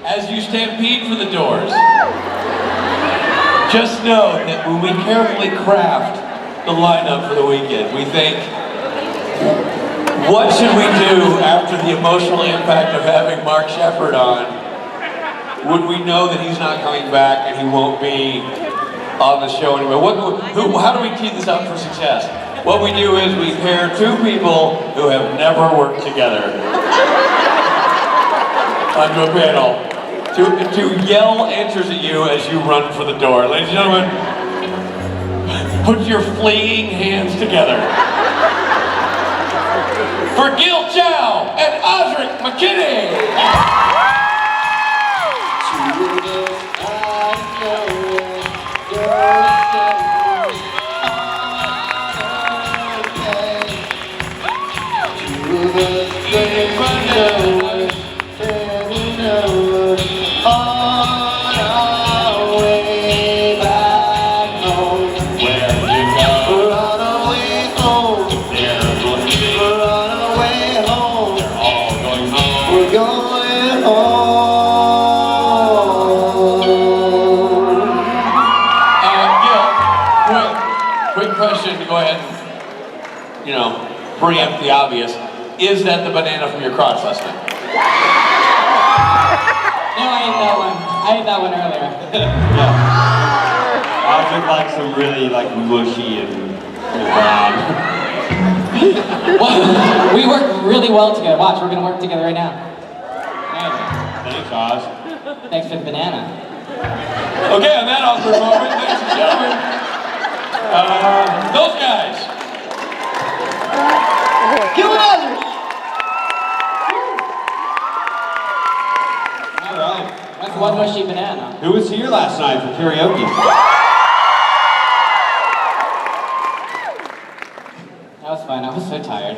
as you stampede for the doors, just know that when we carefully craft the lineup for the weekend, we think, what should we do after the emotional impact of having Mark Shepard on? Would we know that he's not coming back and he won't be on the show anymore? How do we tee this up for success? What we do is we pair two people who have never worked together onto a panel to yell answers at you as you run for the door. Ladies and gentlemen, put your fleeing hands together for Gil Chau and Osric McKinney! Quick question to go ahead and, preempt the obvious. Is that the banana from your crotch last night? No, I ate that one. I ate that one earlier. Yeah. I took some really mushy and brown. Well, we work really well together. Watch, we're gonna work together right now. Thanks, Oz. Thanks for the banana. Okay, on that awkward moment, ladies and gentlemen, those guys. Gil McKinney! All right. That's one mushy banana. Who was here last night for karaoke? That was fun. I was so tired.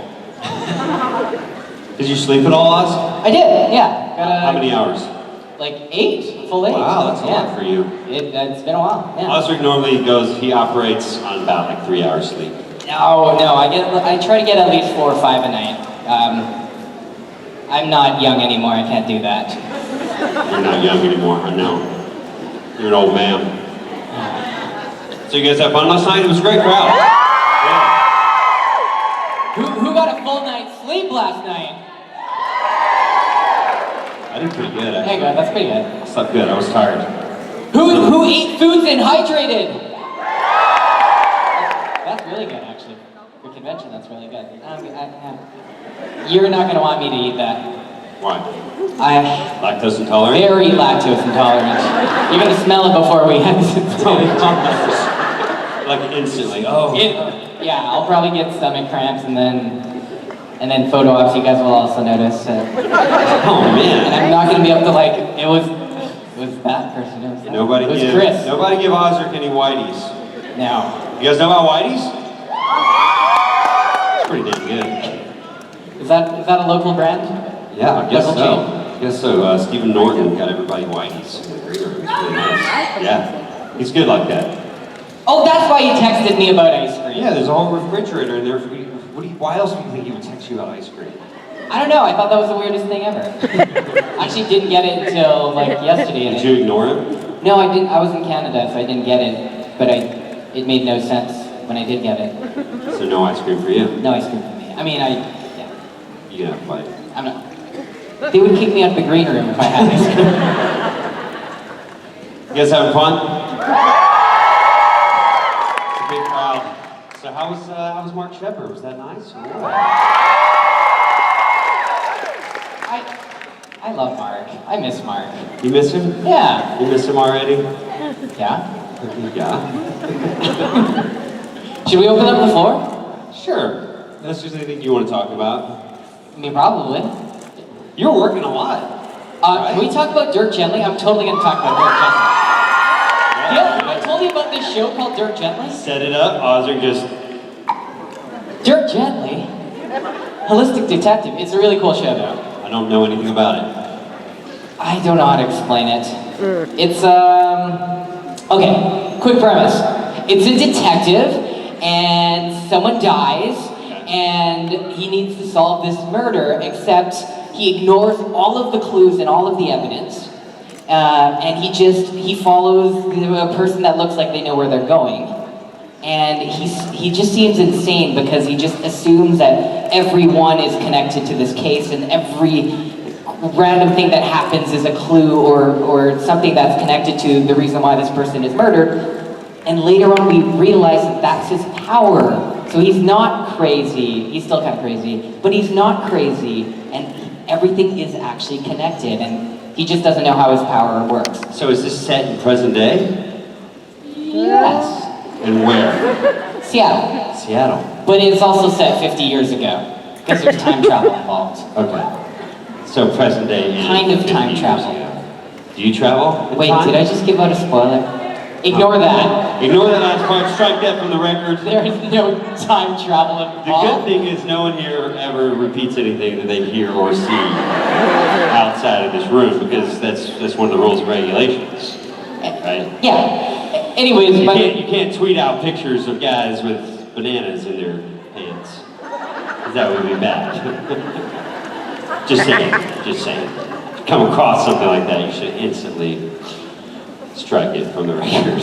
Did you sleep at all, Oz? I did, yeah. How many hours? 8, full 8. Wow, that's a lot for you. It's been a while, yeah. Osric normally he operates on about 3 hours sleep. No, I try to get at least 4 or 5 a night. I'm not young anymore, I can't do that. You're not young anymore, I know. You're an old man. So you guys had fun last night? It was a great crowd. Yeah. Who got a full night's sleep last night? I did pretty good, actually. Hey, good, that's pretty good. I slept good, I was tired. Who ate foods and hydrated? That's really good, actually. For convention, that's really good. You're not going to want me to eat that. Why? Lactose intolerant? Very lactose intolerant. You're going to smell it before we end. Instantly. Yeah, I'll probably get stomach cramps and then photo ops you guys will also notice. Oh man. And I'm not going to be able to it was that person. It was Chris. Nobody give Osric any whiteys. No. You guys know about whiteys? It's pretty damn good. Is that a local brand? Yeah, I guess local so. chain? I guess so. Stephen Norton got everybody whiteys in the green room. It's really nice. Yeah, he's good like that. Oh, that's why you texted me about ice cream. Yeah, there's a whole refrigerator in there. Why else would you think he would text you about ice cream? I don't know. I thought that was the weirdest thing ever. I actually didn't get it until yesterday. Did you ignore him? No, I didn't. I was in Canada, so I didn't get it. But it made no sense when I did get it. So no ice cream for you? No ice cream for me. I mean, yeah. You can have a bite. I'm not. They would kick me out of the green room if I had ice cream. You guys having fun? It's a big crowd. So how was Mark Shepard? Was that nice? I love Mark. I miss Mark. You miss him? Yeah. You miss him already? Yeah. Yeah. Should we open up the floor? Sure. Unless there's anything you want to talk about. I mean, probably. You're working a lot. Right? Can we talk about Dirk Gently? I'm totally going to talk about Dirk Gently. Yeah, I told you about this show called Dirk Gently. Set it up, Osric just... Dirk Gently? Holistic Detective. It's a really cool show, though. I don't know anything about it. I don't know how to explain it. It's, okay, quick premise. It's a detective, and someone dies, and he needs to solve this murder, except he ignores all of the clues and all of the evidence, and he follows a person that looks like they know where they're going. And he just seems insane because he just assumes that everyone is connected to this case and every random thing that happens is a clue or something that's connected to the reason why this person is murdered. And later on we realize that that's his power. So he's not crazy, he's still kind of crazy, but he's not crazy and everything is actually connected and he just doesn't know how his power works. So is this set in present day? Yes. And where? Seattle. Seattle. But it's also set 50 years ago, because there's time travel involved. Okay. So present day and Kind of 50 time years travel. ago. Do you travel? in Wait, time? did I just give out a spoiler? Ignore that. Ignore that last part, strike that from the record. There is no time travel The good involved. thing is no one here ever repeats anything that they hear or see outside of this room because that's one of the rules and regulations, right? Yeah. Anyways, You but can't tweet out pictures of guys with bananas in their pants. 'Cause that would be bad. Just saying. If you come across something like that, you should instantly strike it from the record.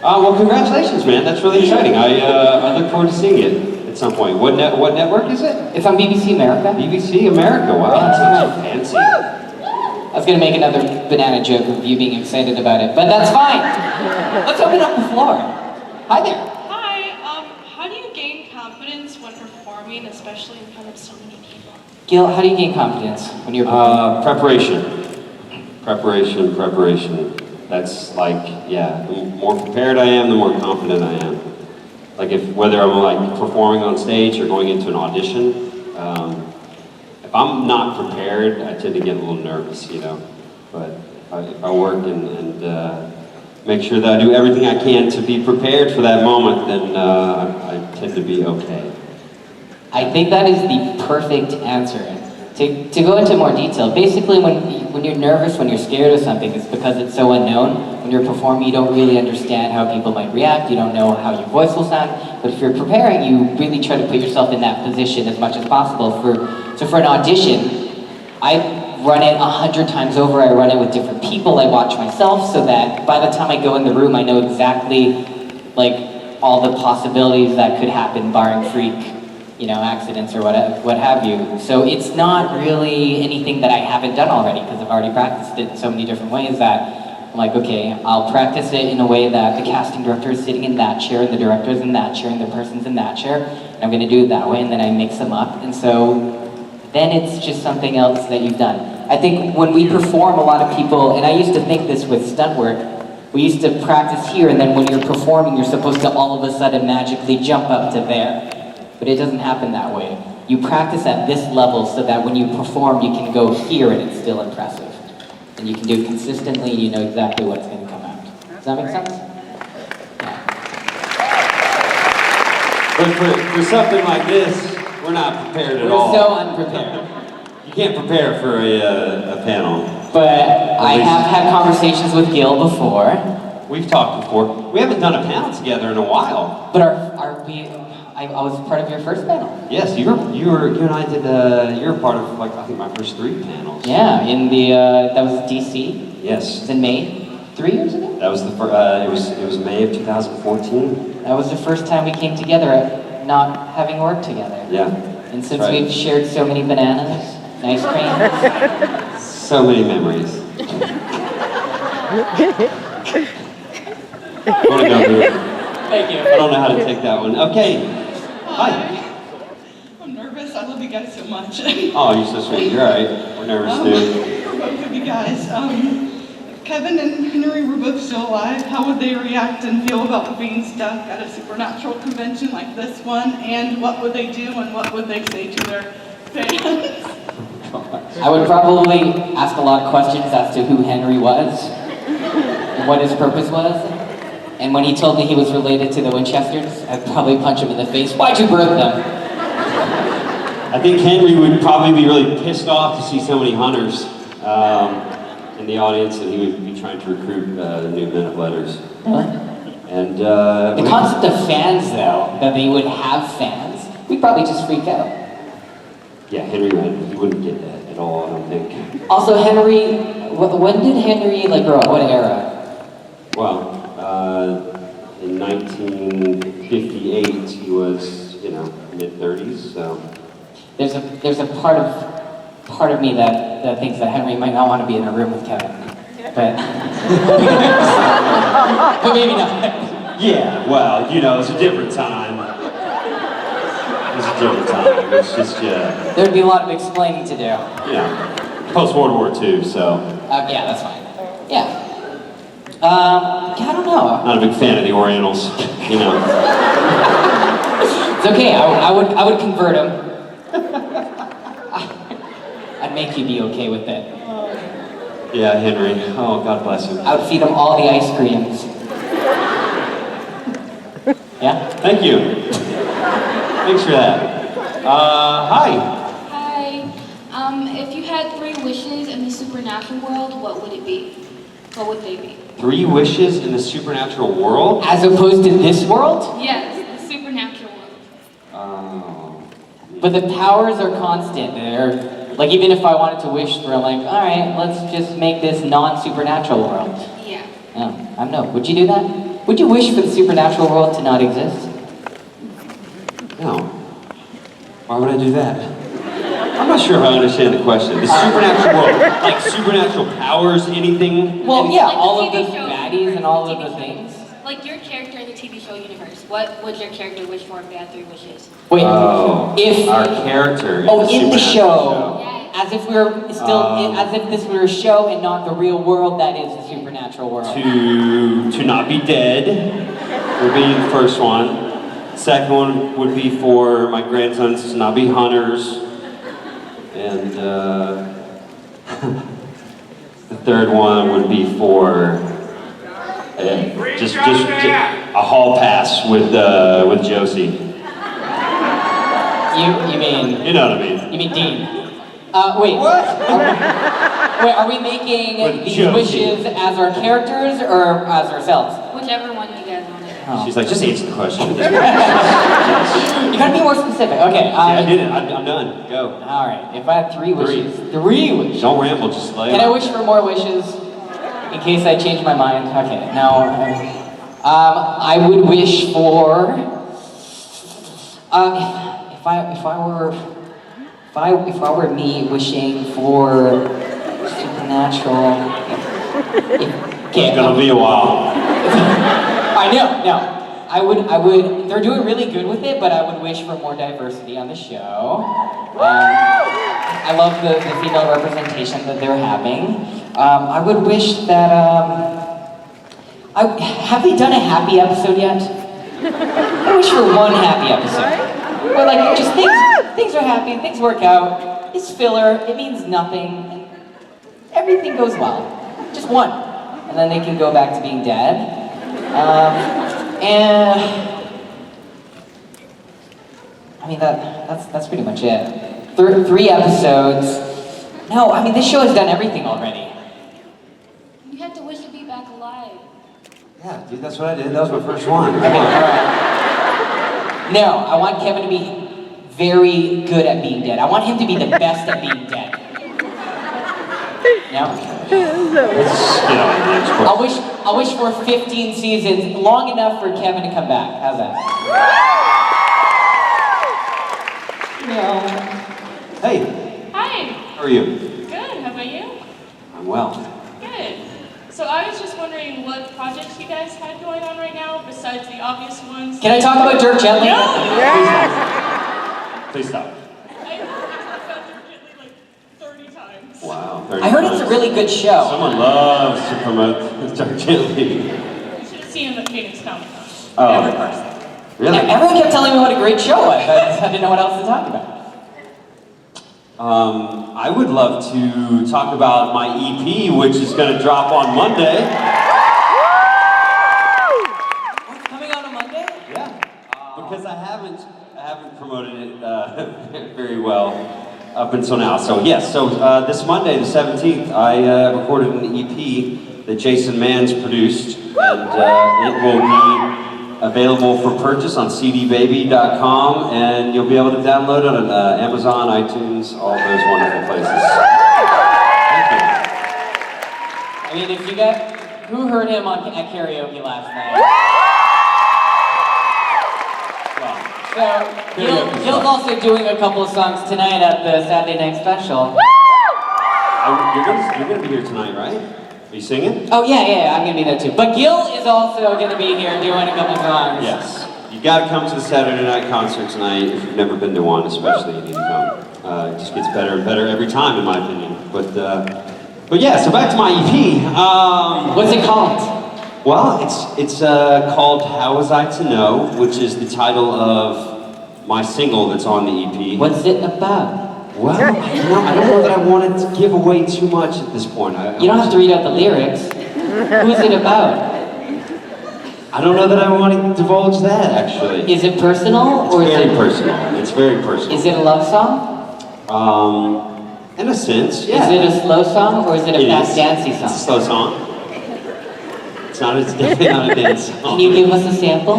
Well, congratulations, man. That's really exciting. I look forward to seeing it at some point. What network is it? it's on BBC America. BBC America. Wow, that's so fancy. I was gonna make another banana joke of you being excited about it, but that's fine. Let's open up the floor. Hi there. Hi, how do you gain confidence when performing, especially in front of so many people? Gil, how do you gain confidence when you're performing? Preparation. That's like, yeah, the more prepared I am, the more confident I am. Like whether I'm like performing on stage or going into an audition, if I'm not prepared, I tend to get a little nervous, you know. But if I work and make sure that I do everything I can to be prepared for that moment, then I tend to be okay. I think that is the perfect answer. To go into more detail, basically when you're nervous, when you're scared of something, it's because it's so unknown. When you're performing, you don't really understand how people might react, you don't know how your voice will sound, but if you're preparing, you really try to put yourself in that position as much as possible. So for an audition, I run it 100 times over, I run it with different people, I watch myself, so that by the time I go in the room, I know exactly like all the possibilities that could happen, barring freak accidents or what have you. So it's not really anything that I haven't done already, because I've already practiced it in so many different ways that I'm like, okay, I'll practice it in a way that the casting director is sitting in that chair, and the director is in that chair, and the person's in that chair, and I'm gonna do it that way, and then I mix them up, and so then it's just something else that you've done. I think when we perform, a lot of people, and I used to think this with stunt work, we used to practice here, and then when you're performing, you're supposed to all of a sudden magically jump up to there. But it doesn't happen that way. You practice at this level so that when you perform, you can go here and it's still impressive. And you can do it consistently, and you know exactly what's going to come out. Does that make sense? Yeah. But for something like this, we're not prepared at all. We're so unprepared. You can't prepare for a panel. But I have had conversations with Gil before. We've talked before. We haven't done a panel together in a while. But I was part of your first panel. Yes, you and I did. You were part of I think my first 3 panels. Yeah, in the that was DC. Yes. It was in May, 3 years ago. That was the first. It was May of 2014. That was the first time we came together, not having worked together. Yeah. And since right. we've shared so many bananas, and ice cream, so many memories. Want to go through it? Thank you. I don't know how to take that one. Okay. Hi. I'm nervous. I love you guys so much. Oh, you're so sweet. You're all right. We're nervous too. For both of you guys, if Kevin and Henry were both still alive, how would they react and feel about being stuck at a supernatural convention like this one? And what would they do and what would they say to their fans? I would probably ask a lot of questions as to who Henry was, and what his purpose was. And when he told me he was related to the Winchesters, I'd probably punch him in the face. Why'd you birth them? I think Henry would probably be really pissed off to see so many hunters in the audience, and he would be trying to recruit new men of letters. Really? And The concept of fans, though, that they would have fans, we'd probably just freak out. yeah, Henry he wouldn't get that. Also, Henry, when did Henry like grow up? What era? Well, in 1958, he was, mid-30s, so. There's a part of me that thinks that Henry might not want to be in a room with Kevin, but but maybe not. Yeah, well, it's a different time. It's a different time. It's just, There'd be a lot of explaining to do. post-World War II, so. Yeah, that's fine. Yeah. I don't know. Not a big fan of the Orientals, It's okay. I would convert him. I'd make you be okay with it. Yeah, Henry. Oh, God bless him. I would feed him all the ice creams. Yeah? Thank you. Thanks for that. Hi. Hi. If you had 3 wishes in the supernatural world, what would it be? What would they be? 3 wishes in the supernatural world? As opposed to this world? Yes, the supernatural world. But the powers are constant. They're, like, even if I wanted to wish for, like, all right, let's just make this non-supernatural world. Yeah. I don't know. Would you do that? Would you wish for the supernatural world to not exist? No. Why would I do that? I'm not sure if I understand the question. The supernatural world, like supernatural powers, anything? Well, yeah, Like the all of the TV show baddies universe, and all the of TV the show. things. Like your character in the TV show universe, what would your character wish for if they had 3 wishes? Wait, if Our character in in the supernatural show, Yes. as if we're still, as if this were a show and not the real world that is the supernatural world. To not be dead would be the first one. Second one would be for my grandsons to not be hunters. And the third one would be for just a hall pass with Josie. You mean You know what I mean? you mean Dean? Wait. What? Are we making With these Josie. wishes as our characters or as ourselves? Whichever one you guys want to Oh. She's like, just answer the question. You gotta be more specific. Okay. I did it. I'm done. Go. All right. If I had 3 wishes, 3 wishes. Don't ramble. Just lay. Can I wish for more wishes in case I change my mind? Okay. No. I would wish for. If I were me wishing for supernatural. It's gonna be a while. I know. No. I would. They're doing really good with it, but I would wish for more diversity on the show. I love the female representation that they're having. I would wish that. Have they done a happy episode yet? I wish for one happy episode. Where like just things are happy, things work out. It's filler. It means nothing. And everything goes well. Just one, and then they can go back to being dead. And I mean that's pretty much it. 3 episodes. No, I mean this show has done everything already. You have to wish to be back alive. Yeah, dude, that's what I did. That was my first one. Okay, all right. No, I want Kevin to be very good at being dead. I want him to be the best at being dead. No? Let's get on the next question. I'll wish for 15 seasons, long enough for Kevin to come back. How's that? No. Hey, Hi, how are you? good, how about you? I'm well. Good. So I was just wondering what projects you guys had going on right now, besides the obvious ones. Can I talk about Dirk Gently? No! Please stop. I talked about Dirk Gently like 30 times. Wow. I heard it's a really good show. Someone loves to promote Dark Gently. You should have seen him at Phoenix Comic Con. Oh. Every person. Really? Everyone kept telling me what a great show was. I didn't know what else to talk about. I would love to talk about my EP, which is going to drop on Monday. What's coming out on Monday? Yeah. Because I haven't promoted it very well up until now. So yes, this Monday, the 17th, I recorded an EP that Jason Mans produced, and it will be available for purchase on cdbaby.com, and you'll be able to download it on Amazon, iTunes, all those wonderful places. Thank Did you get? Who heard him at karaoke last night? So Gil's also doing a couple of songs tonight at the Saturday Night Special. You're gonna be here tonight, right? Are you singing? Oh yeah, I'm gonna be there too. But Gil is also gonna be here doing a couple songs. Yes. You gotta come to the Saturday night concert tonight. If you've never been to one, especially, you need to come. It just gets better and better every time, in my opinion. But yeah, so back to my EP. What's it called? Well, it's called How Was I to Know, which is the title of my single that's on the EP. What's it about? Well, I don't know that I wanted to give away too much at this point. You don't have to read out the lyrics. Who is it about? I don't know that I want to divulge that, actually. Is it personal? It's very personal. It's very personal. Is it a love song? In a sense, yeah. Is it a slow song or is it a fast dancey song? It's a slow song. It's definitely not a dance song. Can you give us a sample?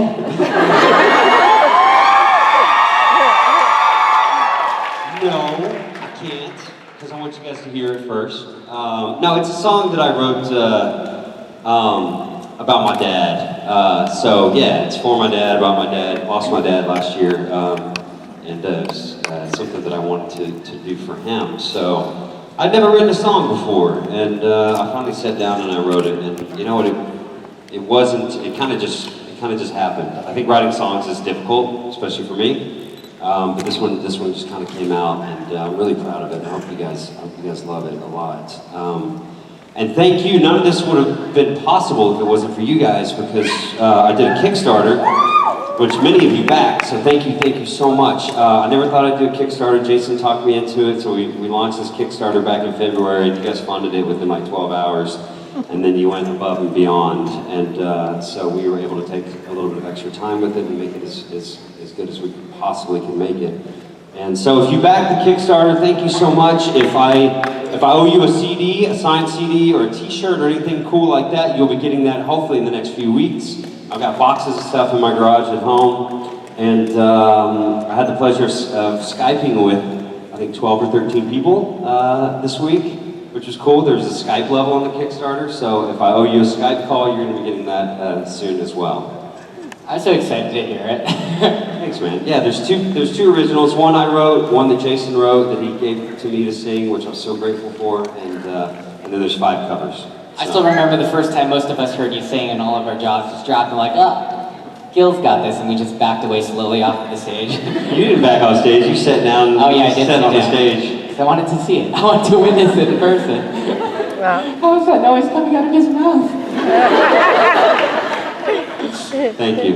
No, I can't, because I want you guys to hear it first. No, it's a song that I wrote about my dad. So yeah, it's for my dad, about my dad. Lost my dad last year, and it was something that I wanted to do for him. So I'd never written a song before, and I finally sat down and I wrote it. And you know what? It kind of just happened. I think writing songs is difficult, especially for me. But this one just kind of came out, and I'm really proud of it. And I hope you guys love it a lot. And thank you. None of this would have been possible if it wasn't for you guys, because I did a Kickstarter, which many of you backed. So thank you so much. I never thought I'd do a Kickstarter. Jason talked me into it, so we launched this Kickstarter back in February. And you guys funded it within like 12 hours. And then you went above and beyond, and so we were able to take a little bit of extra time with it and make it as good as we possibly can make it. And so if you back the Kickstarter, thank you so much. If I owe you a CD, a signed CD, or a t-shirt, or anything cool like that, you'll be getting that hopefully in the next few weeks. I've got boxes of stuff in my garage at home, and I had the pleasure of Skyping with, I think, 12 or 13 people this week, which is cool. There's a Skype level on the Kickstarter, so if I owe you a Skype call, you're going to be getting that soon as well. I'm so excited to hear it. Thanks, man. Yeah, there's two originals. One I wrote, one that Jason wrote that he gave to me to sing, which I'm so grateful for, and then there's 5 covers. So. I still remember the first time most of us heard you sing, and all of our jaws just dropped, and like, oh, Gil's got this, and we just backed away slowly off of the stage. You didn't back off stage. You sat down. Oh yeah, I did sit on down. The stage. I wanted to see it. I wanted to witness it in person. How was that noise coming out of his mouth? Thank you.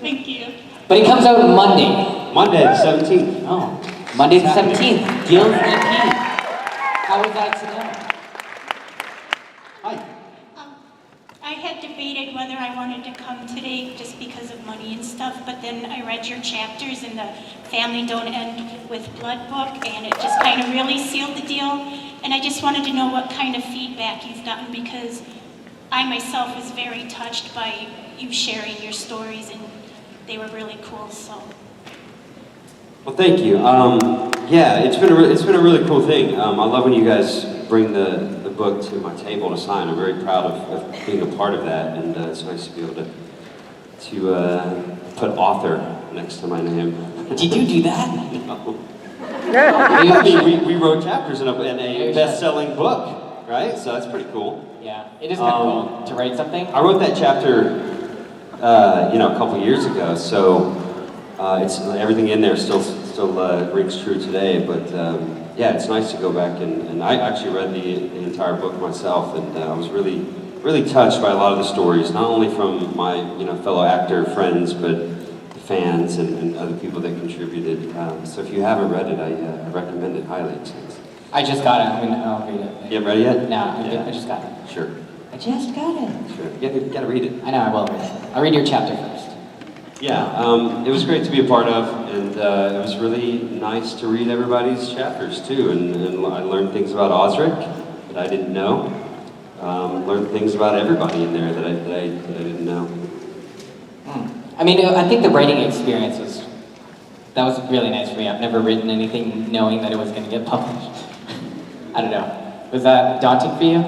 Thank you. But it comes out Monday. Monday the 17th. Oh, Monday the 17th. Gil's EP. How was that to know? Hi. I had debated whether I wanted to come today just because of money and stuff, but then I read your chapters in the Family Don't End with Blood book, and it just kind of really sealed the deal. And I just wanted to know what kind of feedback you've gotten, because I myself was very touched by you sharing your stories, and they were really cool. So. Well, thank you. Yeah, it's been a really cool thing. I love when you guys bring the book to my table to sign. I'm very proud of being a part of that, and it's nice to be able to put author next to my name. Did you do that? No. we wrote chapters in a best-selling book, right? So that's pretty cool. Yeah, it is kind of cool to write something. I wrote that chapter, a couple years ago, so it's everything in there still rings true today. But yeah, it's nice to go back and I actually read the entire book myself, and I was really touched by a lot of the stories, not only from my fellow actor friends, but the fans and other people that contributed. So if you haven't read it, I recommend it highly. I just got it. I'll read it. You haven't read it yet? No, I just got it. Sure. I just got it. Sure. You gotta read it. I know, I will read it. I'll read your chapter first. Yeah, it was great to be a part of, and it was really nice to read everybody's chapters too, and I learned things about Osric that I didn't know. Learned things about everybody in there that I didn't know. I mean, I think the writing experience was really nice for me. I've never written anything knowing that it was going to get published. I don't know. Was that daunting for you?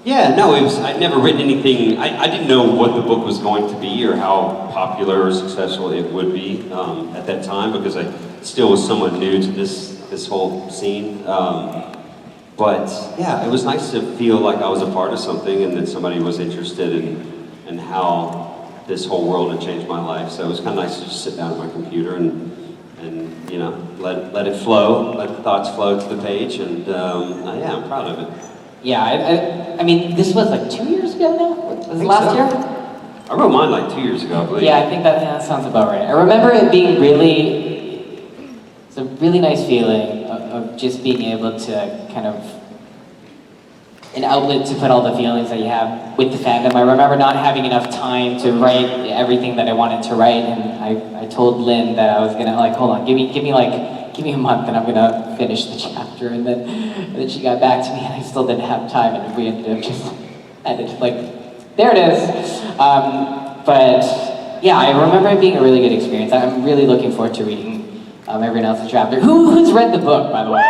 Yeah, no, I'd never written anything. I didn't know what the book was going to be or how popular or successful it would be at that time, because I still was somewhat new to this whole scene. But yeah, it was nice to feel like I was a part of something and that somebody was interested in how this whole world had changed my life. So it was kind of nice to just sit down at my computer and you know, let it flow, let the thoughts flow to the page, and yeah, I'm proud of it. Yeah, I mean, this was like 2 years ago now? Was it last year? I wrote mine like 2 years ago, I believe. Yeah, I think that sounds about right. I remember it being it's a really nice feeling of just being able to kind of, an outlet to put all the feelings that you have with the fandom. I remember not having enough time to write everything that I wanted to write, and I told Lynn that I was gonna, like, hold on, give me a month and I'm gonna finish the chapter, and then she got back to me and I still didn't have time, and we ended up just edited, like, there it is. But yeah, I remember it being a really good experience. I'm really looking forward to reading everyone else's chapter. Who's read the book, by the way?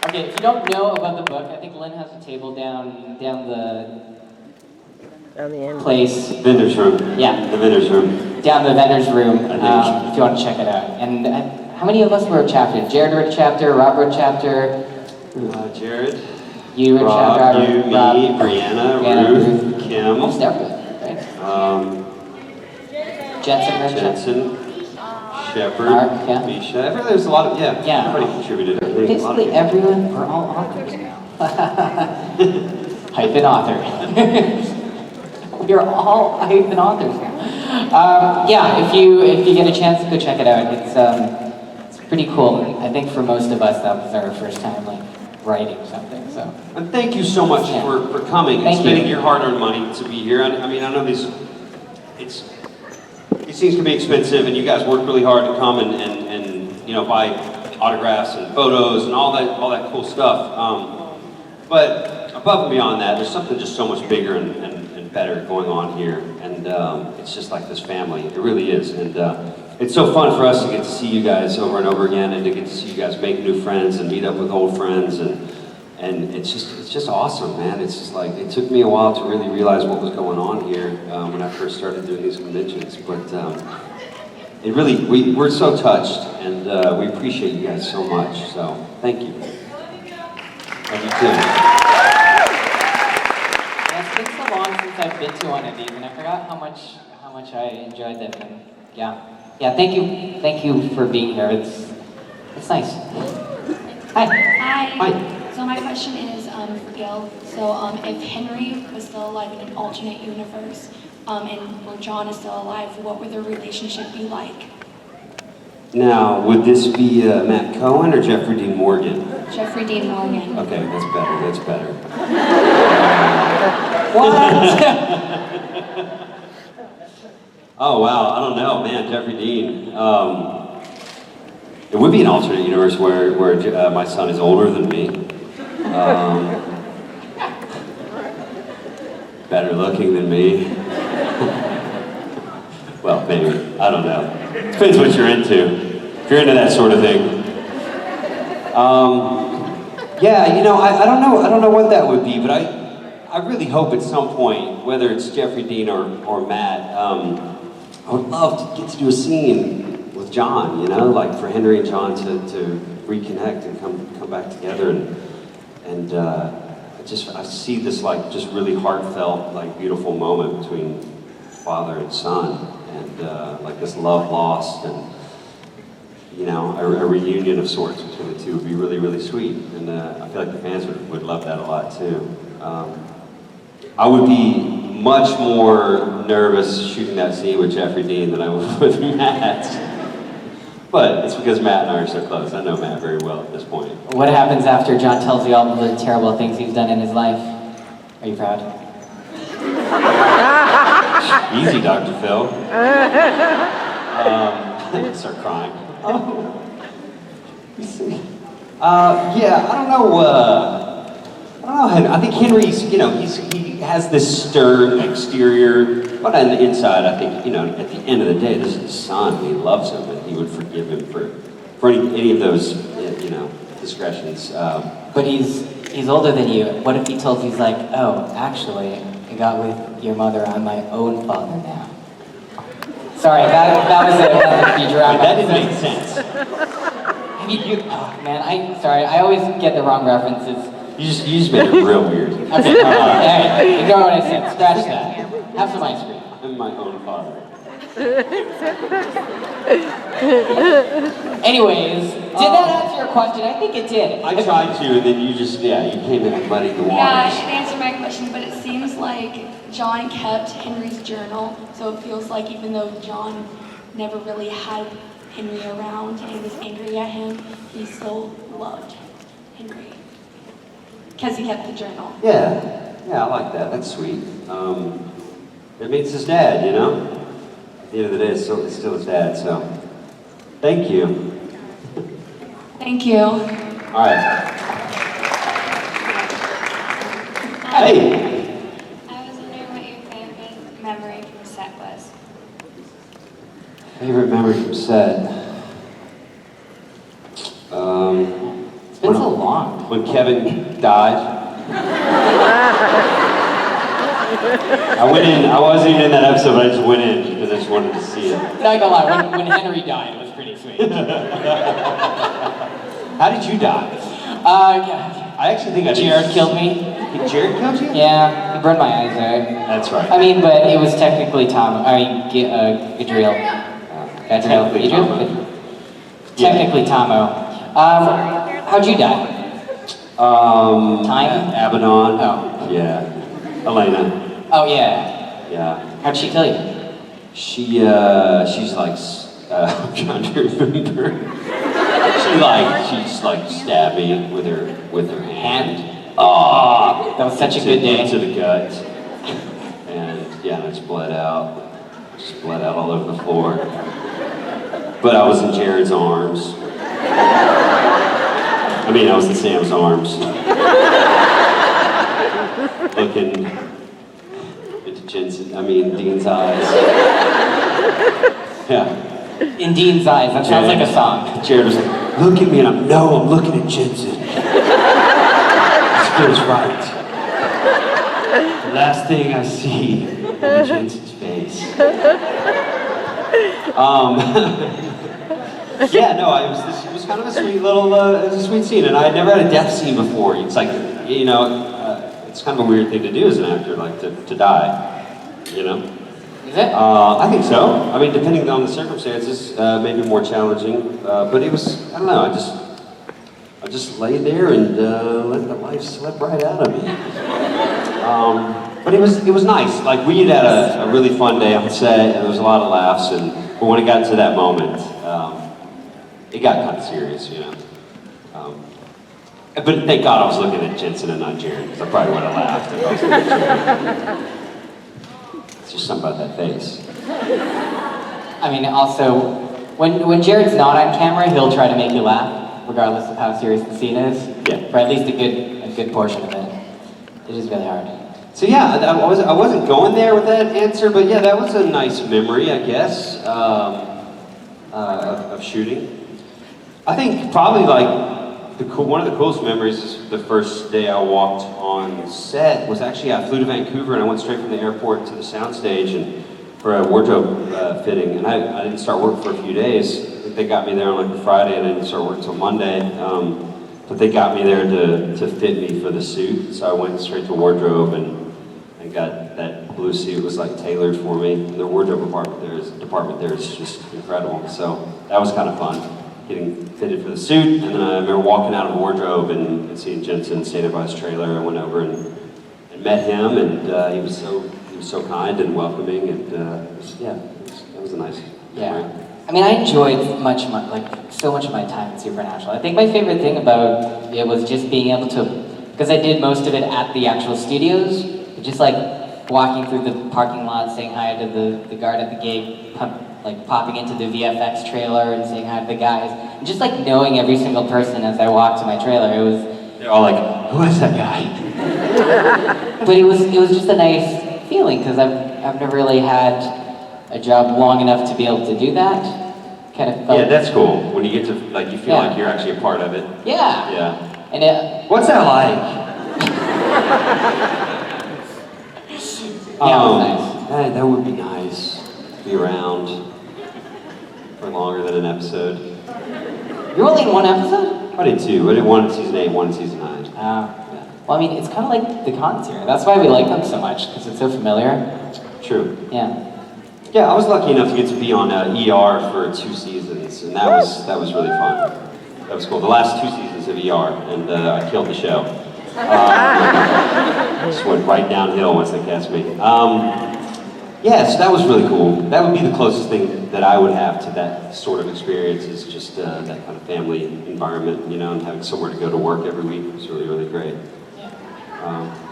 Okay, if you don't know about the book, I think Lynn has a table down the end. place. Vendor's room. Yeah. The vendor's room. Down the vendor's room, if you want to check it out. And how many of us wrote chapters? Jared wrote a chapter, Rob wrote a chapter. Jared. You wrote a Rob, chapter. you, me, Rob, Brianna, Ruth, Kim. Almost everyone, right? Jensen wrote a chapter. Jensen. Shepard, Mark, yeah. Misha. There's a lot of, yeah, everybody contributed. I think. Basically everyone, we're all authors now. Hyphen author. We're all hyphen authors now. Yeah, if you get a chance, go check it out. It's pretty cool. I think for most of us, that was our first time like writing something. So. And thank you so much for coming and spending your hard-earned money to be here. I mean, I know these things can be expensive, and you guys work really hard to come and you know, buy autographs and photos and all that cool stuff. But above and beyond that, there's something just so much bigger and better going on here, and it's just like this family. It really is, and it's so fun for us to get to see you guys over and over again, and to get to see you guys make new friends and meet up with old friends, and it's just awesome, man. It's just like, it took me a while to really realize what was going on here when I first started doing these conventions, but it really, we're so touched, and we appreciate you guys so much, so thank you. Thank you too. Yeah, it's been so long since I've been to one of these, and I forgot how much I enjoyed them, and yeah, thank you for being here. It's nice. Hi. Hi. So my question is for Gil. So if Henry was still alive in an alternate universe, and where John is still alive, what would their relationship be like? Now, would this be Matt Cohen or Jeffrey Dean Morgan? Jeffrey Dean Morgan. Okay, that's better. What? Oh wow, I don't know, man, Jeffrey Dean. It would be an alternate universe where my son is older than me. Better looking than me. Well, maybe, I don't know. Depends what you're into. If you're into that sort of thing. Yeah, you know, I don't know what that would be, but I really hope at some point, whether it's Jeffrey Dean or Matt, I would love to get to do a scene with John, you know, like for Henry and John to reconnect and come back together, and I see this like just really heartfelt, like beautiful moment between father and son, and like this love lost, and you know, a reunion of sorts between the two would be really, really sweet, and I feel like the fans would love that a lot too. I would be much more nervous shooting that scene with Jeffrey Dean than I would with Matt. But it's because Matt and I are so close. I know Matt very well at this point. What happens after John tells you all the terrible things he's done in his life? Are you proud? Easy, Dr. Phil. Start crying. Oh. Yeah, I don't know. I think Henry's, you know, he has this stern exterior, but on the inside, I think, you know, at the end of the day, this is his son. He loves him, and he would forgive him for any of those, you know, discretions. But he's older than you. What if he told you, he's like, oh, actually, I got with your mother, I'm my own father now. Sorry, that was a future. That didn't make sense. Oh, man, I always get the wrong references. You just made it real weird. Okay, alright, ignore what I said, scratch that. Have some ice cream. I'm my own father. Anyways, did that answer your question? I think it did. I tried to, and then you came in and muddied the waters. Yeah, it answered my question, but it seems like John kept Henry's journal, so it feels like even though John never really had Henry around and was angry at him, he still loved Henry. Because he kept the journal. Yeah, I like that. That's sweet. It means his dad, you know? At the end of the day, it's still his dad, so thank you. Thank you. All right. Hey! I was wondering what your favorite memory from set was. Favorite memory from set? It's been so long. When Kevin died. I wasn't even in that episode, but I just went in because I just wanted to see it. Not gonna lie, when Henry died, it was pretty sweet. How did you die? Yeah. I actually think Jared killed me. Jared killed you? Yeah, he burned my eyes out. That's right. I mean, but it was technically Gadriel. Technically Tomo. Technically Tomo. How'd you die? Time? Abaddon. Oh. Yeah. Elena. Oh, yeah. Yeah. How'd she kill you? She's like, I'm trying to remember. She just stabbed me with her hand. Oh, that was such a good day. Into the gut. And yeah, I just bled out. Just bled out all over the floor. But I was in Jared's arms. I mean, I was in Sam's arms. Looking into Dean's eyes. Yeah. In Dean's eyes, that sounds like a song. Jared was like, look at me, and I'm looking at Jensen. This feels right. The last thing I see is Jensen's face. Yeah, no, it was kind of a sweet little, it was a sweet scene, and I had never had a death scene before. It's like, you know, it's kind of a weird thing to do as an actor, like to die, you know? Is it? I think so. I mean, depending on the circumstances, maybe more challenging. But it was, I don't know, I just lay there and let the life slip right out of me. But it was nice. Like, we had a really fun day on set, and there was a lot of laughs, but when it got to that moment, it got kind of serious, you know. But thank God I was looking at Jensen and not Jared, because I probably would have laughed if I was looking at Jared. It's just something about that face. I mean, also, when Jared's not on camera, he'll try to make you laugh, regardless of how serious the scene is. Yeah. For at least a good portion of it. It is really hard. So yeah, I wasn't going there with that answer, but yeah, that was a nice memory, I guess, of shooting. I think probably like one of the coolest memories is the first day I walked on set was actually I flew to Vancouver and I went straight from the airport to the soundstage and for a wardrobe fitting, and I didn't start work for a few days. I think they got me there on like a Friday and I didn't start work until Monday. But they got me there to fit me for the suit, so I went straight to wardrobe and got that blue suit was like tailored for me. The wardrobe department there is just incredible. So that was kind of fun, getting fitted for the suit. And then I remember walking out of the wardrobe and seeing Jensen standing by his trailer. I went over and met him, and he was so kind and welcoming, and it was a nice memory. Yeah. I mean, I enjoyed so much of my time in Supernatural. I think my favorite thing about it was just being able to, because I did most of it at the actual studios, just like walking through the parking lot, saying hi to the guard at the gate, popping into the VFX trailer and saying hi to the guys, and just like knowing every single person as I walked to my trailer. They're all like, who is that guy? But it was just a nice feeling because I've never really had a job long enough to be able to do that. kind of felt. Yeah, that's cool. When you get to, like, you feel Yeah. like you're actually a part of it. Yeah. Yeah. And it, What's that like? yeah, it was nice. That would be nice. To be around for longer than an episode. You're only in one episode? I did two. I did one in season 8, one in season 9. Well, I mean, it's kind of like the cons here. That's why we like them so much, because it's so familiar. True. Yeah. Yeah, I was lucky enough to get to be on ER for 2 seasons, and that was really fun. That was cool. The last 2 seasons of ER, and I killed the show. Just went right downhill once they cast me. Yeah, so that was really cool. That would be the closest thing that I would have to that sort of experience, is just that kind of family environment, you know, and having somewhere to go to work every week was really, really great.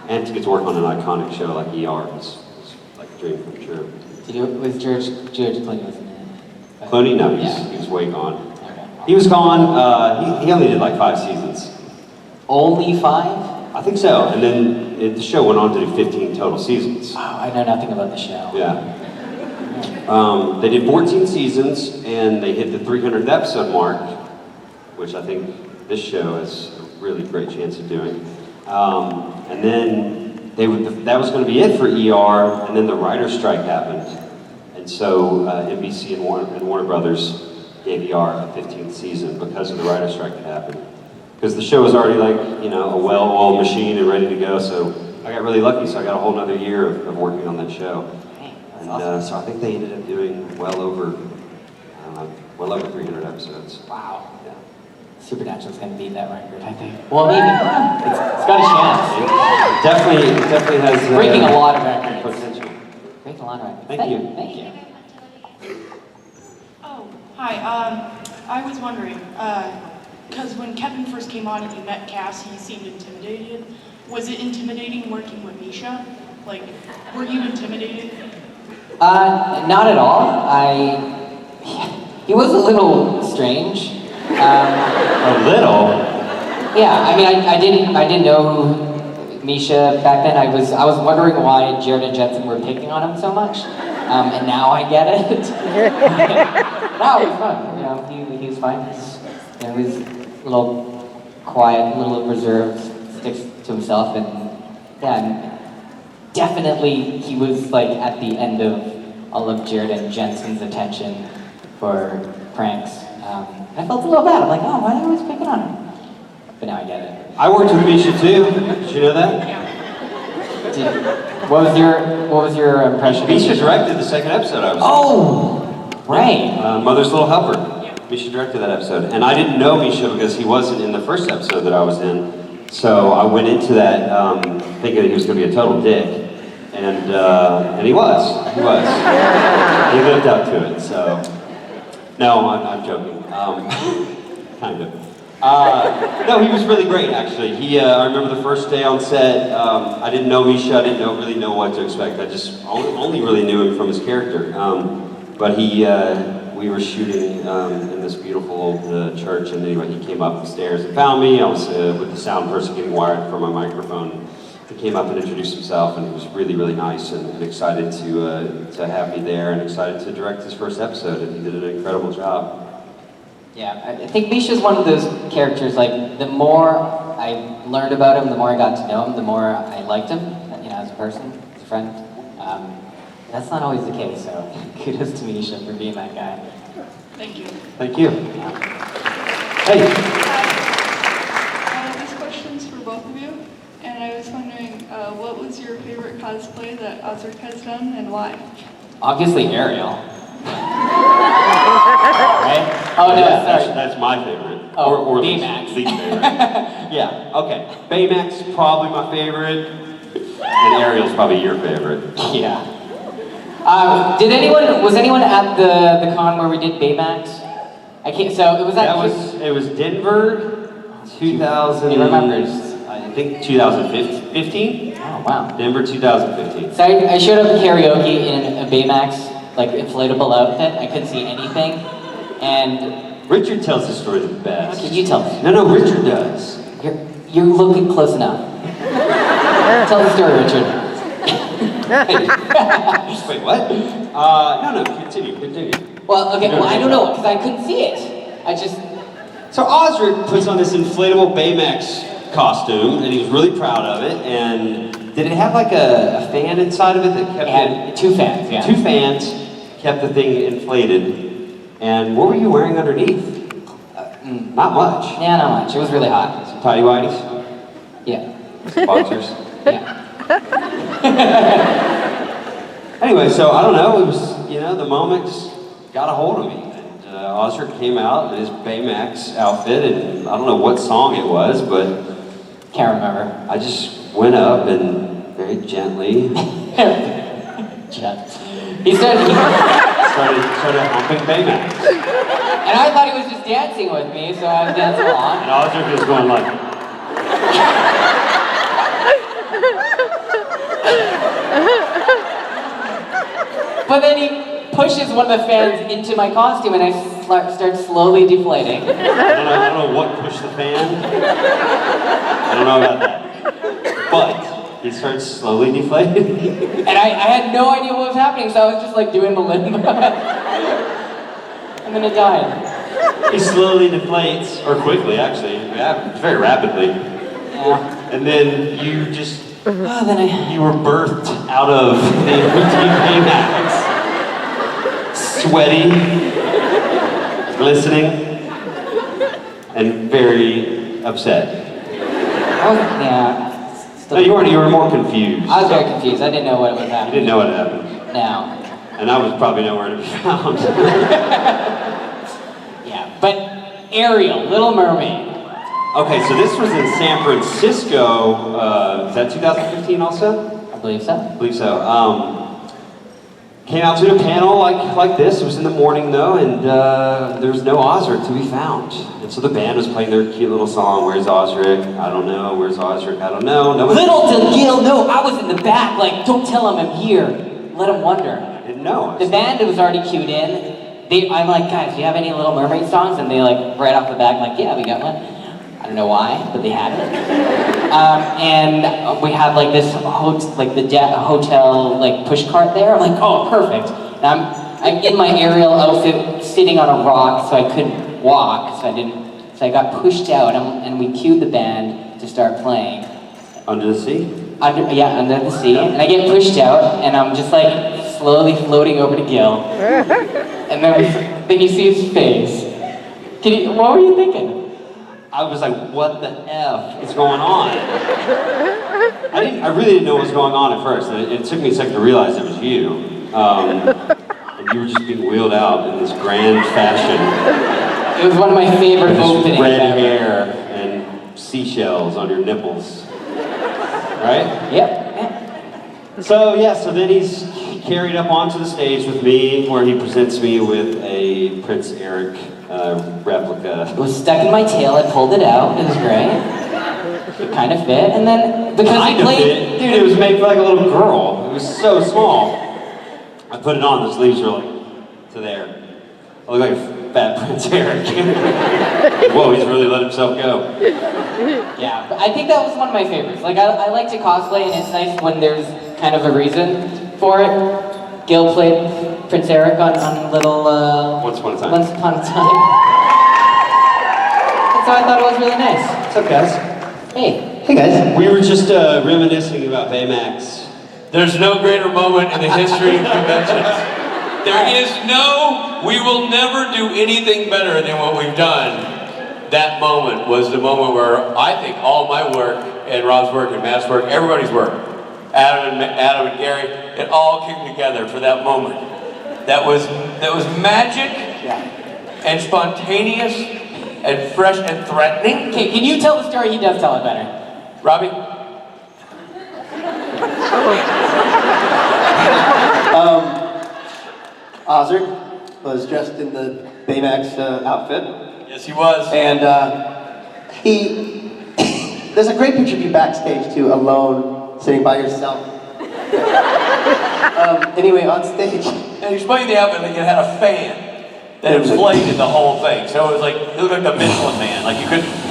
And to get to work on an iconic show like ER was like a dream come true. Was George Clooney was in it? Clooney? No, he was way gone. He was gone, he only did like 5 seasons. Only 5? I think so, and then the show went on to do 15 total seasons. Oh, I know nothing about the show. Yeah. They did 14 seasons, and they hit the 300th episode mark, which I think this show has a really great chance of doing. And then that was going to be it for ER, and then the writer's strike happened. And so NBC and Warner Brothers gave ER a 15th season because of the writer's strike that happened. Because the show was already like, you know, a well-oiled machine and ready to go, so I got really lucky, so I got a whole nother year of working on that show. And so I think they ended up doing well over 300 episodes. Wow. Yeah. Supernatural's gonna beat that record, I think. Well, maybe. It's got a chance. It definitely has Breaking a lot of records. potential. Breaking a lot of records. Thank you. Thank you. Oh, hi. I was wondering, because when Kevin first came on and you met Cass, he seemed intimidated. Was it intimidating working with Misha? Like, were you intimidated? Not at all. He was a little strange. A little? Yeah, I mean, I didn't know Misha back then. I was wondering why Jared and Jetson were picking on him so much, and now I get it. No, it was fun. You know, he was fine. He was a little quiet, a little reserved, sticks to himself, and yeah, definitely he was like at the end of all of Jared and Jensen's attention for pranks. I felt a little bad. I'm like, oh, why are they always picking on him? But now I get it. I worked with Misha too. Did you know that? What was your impression? Misha directed the second episode I was in. Oh, right. Mother's Little Helper. Misha directed that episode. And I didn't know Misha because he wasn't in the first episode that I was in. So I went into that thinking that he was going to be a total dick. And he was. He lived up to it, so. No, I'm joking. Kind of. No, he was really great, actually. I remember the first day on set, I didn't know Misha, I didn't really know what to expect. I just only really knew him from his character. But we were shooting in this beautiful old church, and anyway, he came up the stairs and found me. I was with the sound person getting wired for my microphone. He came up and introduced himself, and he was really, really nice and excited to have me there, and excited to direct his first episode, and he did an incredible job. Yeah, I think Misha's one of those characters, like, the more I learned about him, the more I got to know him, the more I liked him, you know, as a person, as a friend. That's not always the case, so kudos to Misha for being that guy. Thank you. Thank you. Hey. This question's for both of you, and I was wondering, what was your favorite cosplay that Osric has done, and why? Obviously Ariel. Right? Oh, no, Yeah, sorry. that's my favorite. Oh, or Baymax. least favorite. Yeah, okay. Baymax is probably my favorite, and Ariel's probably your favorite. Yeah. Was anyone at the con where we did Baymax? I can't, so it was It was Denver, 2000. He remembers. I think 2015. Oh, wow. Denver 2015. So I showed up at karaoke in a Baymax, like, inflatable outfit. I couldn't see anything, and... Richard tells the story the best. Okay, you tell me. No, Richard does. You're looking close enough. Tell the story, Richard. Wait, what? No, continue. Well, okay, well, I don't know, because I couldn't see it. So Osric puts on this inflatable Baymax costume, and he was really proud of it. And did it have like a fan inside of it that kept it? 2 fans, yeah. 2 fans kept the thing inflated. And what were you wearing underneath? Not much. Yeah, not much. It was really hot. Some tidy whities? Yeah. Some boxers? Yeah. Anyway, so I don't know, it was, the moment got a hold of me. And Osric came out in his Baymax outfit, and I don't know what song it was, but Can't remember. I just went up and very gently He started humping Baymax. and I thought he was just dancing with me, so I was dancing along. And Osric was going like, But then he pushes one of the fans into my costume, and I start slowly deflating. I don't know what pushed the fan. I don't know about that. But he starts slowly deflating. And I had no idea what was happening, so I was just like doing the limbo. And then it died. He slowly deflates, or quickly actually, very rapidly. Yeah. And then you just, Then you were birthed out of the Baymax. Sweaty, glistening, and very upset. Yeah. No, you weren't, you were more confused. I was very confused. I didn't know what was You happening. didn't know what happened. No. And I was probably nowhere to be found. Yeah. But Ariel, Little Mermaid. Okay, so this was in San Francisco, is that 2015 also? I believe so. I believe so. Came out to a panel like this. It was in the morning though, and there was no Osric to be found. And so the band was playing their cute little song, "Where's Osric? I don't know. Where's Osric? I don't know." Nobody Little did Gil know I was in the back, like, don't tell him I'm here. Let him wonder. didn't know. The band was already cued in. I'm like, guys, do you have any Little Mermaid songs? And they like, right off the bat, like, yeah, we got one. I don't know why, but they had it. And we had like this, hotel like push cart there. I'm like, oh, perfect. And I'm in my Ariel outfit, sitting on a rock, so I couldn't walk, so I got pushed out, and we cued the band to start playing. Under the sea? Under the sea. And I get pushed out, and I'm just like slowly floating over to Gil. And then you see his face. What were you thinking? I was like, what the F is going on? I really didn't know what was going on at first. And it took me a second to realize it was you. And you were just being wheeled out in this grand fashion. It was one of my favorite openings. Red hair and seashells on your nipples. Right? Yep. So then he's carried up onto the stage with me, where he presents me with a Prince Eric replica. It was stuck in my tail. I pulled it out. It was great. It kind of fit. And then because he played, dude, it was made for like a little girl. It was so small. I put it on. The sleeves were like to there. I look like fat Prince Eric. Whoa, he's really let himself go. Yeah, but I think that was one of my favorites. Like I like to cosplay, and it's nice when there's kind of a reason for it. Gil played Prince Eric on Little Once Upon a Time. Once Upon a Time. And so I thought it was really nice. What's up, guys? Hey. Hey, guys. We were just reminiscing about Baymax. There's no greater moment in the history of conventions. There is we will never do anything better than what we've done. That moment was the moment where I think all my work, and Rob's work, and Matt's work, everybody's work, Adam and Gary, it all came together for that moment. That was magic, and spontaneous, and fresh and threatening. Okay, can you tell the story? He does tell it better. Robbie? Osric was dressed in the Baymax outfit. Yes, he was. And there's a great picture of you backstage too, alone, sitting by yourself. Anyway, on stage. And explain the outfit, like it had a fan that inflated the whole thing. So it was like, it looked like the Michelin Man. Like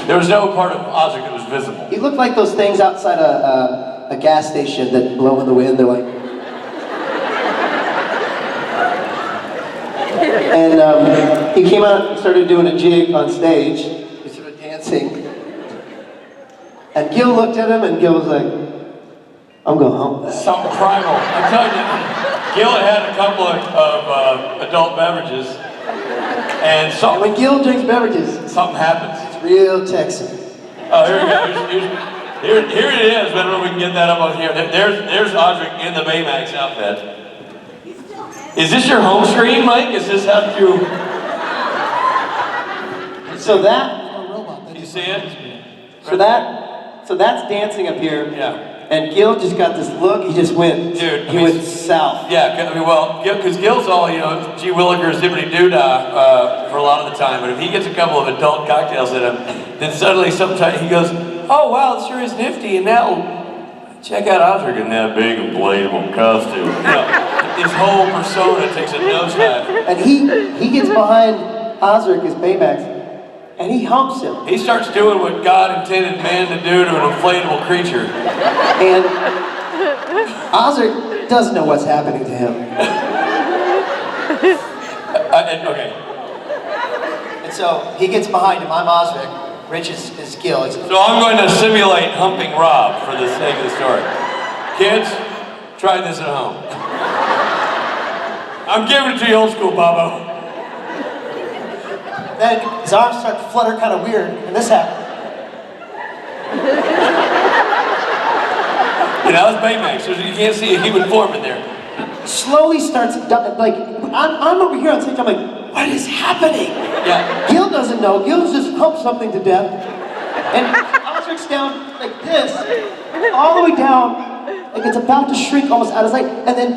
there was no part of Osric that was visible. He looked like those things outside a gas station that blow in the wind. They're like. And he came out and started doing a jig on stage. He started dancing. And Gil looked at him, and Gil was like, I'm going home. Something primal. I'm telling you, Gil had a couple of adult beverages, and When Gil drinks beverages, something happens. it's real Texan. Oh, here we go. Here it is. I don't know if we can get that up on here. There's Osric in the Baymax outfit. Is this your home screen, Mike? Is this how you... So that, You see it? so that's dancing up here. Yeah. And Gil just got this look, he just went, Dude, he went south. Yeah, I mean, well, because Gil's all, you know, G. Willikers, dippity doo-dah for a lot of the time, but if he gets a couple of adult cocktails in him, then suddenly sometimes he goes, oh wow, it sure is nifty, and now check out Osric in that big inflatable costume. You know, his whole persona takes a nosedive. And he gets behind Osric as Baymax, and he humps him. He starts doing what God intended man to do to an inflatable creature. And Osric doesn't know what's happening to him. Okay. And so he gets behind him. I'm Osric. Rich is Gil. So I'm going to simulate humping Rob for the sake of the story. Kids, try this at home. I'm giving it to you old school, Bobo. Then his arms start to flutter kind of weird, and this happened. You know, it's Baymax, so you can't see a human form in there. Slowly starts, like, I'm over here on stage, I'm like, what is happening? Yeah. Gil doesn't know. Gil's just humped something to death. And Osric's down like this, all the way down, like it's about to shrink almost out of sight, and then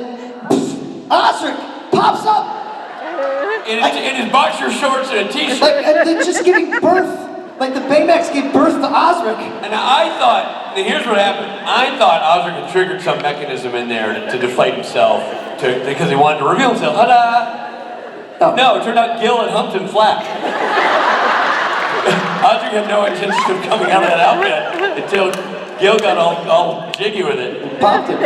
pff, Osric pops up. In his boxer shorts and a t-shirt. Like, and they're just giving birth. Like the Baymax gave birth to Osric. And I thought, now here's what happened. I thought Osric had triggered some mechanism in there to deflate himself, because he wanted to reveal himself. Ta-da! Oh. No, it turned out Gil had humped him flat. Osric had no intention of coming out of that outfit until Gil got all jiggy with it. Popped him.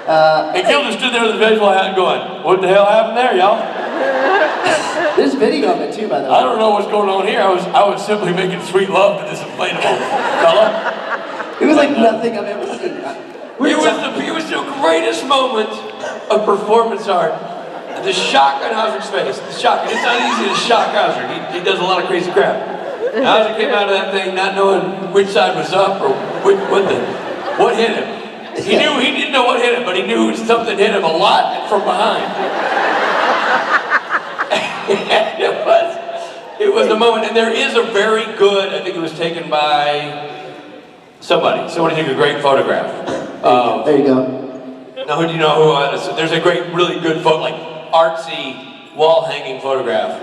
And Gil just stood there with his baseball hat going, what the hell happened there, y'all? There's video of it too, by the way. I don't know what's going on here. I was simply making sweet love to this inflatable fella. It was like nothing I've ever seen. It was the greatest moment of performance art. The shock on Osric's face. The shock. It's not easy to shock Osric. He does a lot of crazy crap. And Osric came out of that thing not knowing which side was up or what hit him. He didn't know what hit him, but he knew something hit him a lot from behind. It was a moment, and there is a very good, I think it was taken by somebody took a great photograph. There you go. Now, do you know who, there's a great, really good photo, like artsy, wall-hanging photograph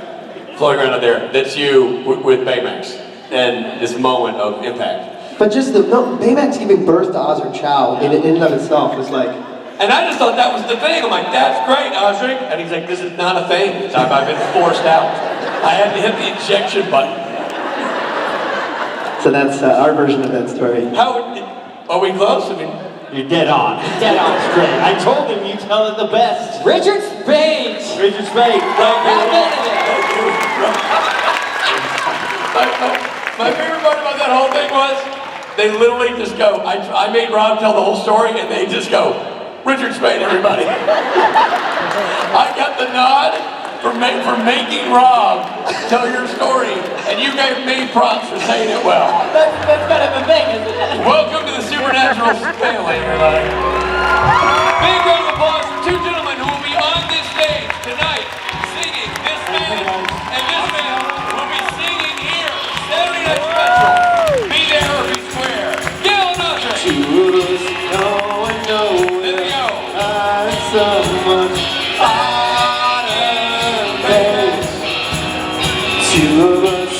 floating around out there, that's you with Baymax, and this moment of impact. But just Baymax giving birth to Osric Chau in and of itself was like... And I just thought that was the thing. I'm like, that's great, Osric. And he's like, this is not a thing. I've been forced out. I had to hit the ejection button. So that's our version of that story. Are we close? I mean, you're dead on. Dead on. That's great. I told him you tell it the best. Richard Spade! Richard Spade. My favorite part about that whole thing was, they literally just go, I made Rob tell the whole story, and they just go, Richard Spade, everybody. I got the nod for making Rob tell your story, and you gave me props for saying it well. That's kind of a thing, isn't it? Welcome to the Supernatural family, everybody. Big round of applause for two gentlemen who will be on this stage tonight, singing. This man and this man will be singing here, Saturday Night Special. Be there or be square. Gil and Osric. Two of us know and know that someone out of bed. Two of us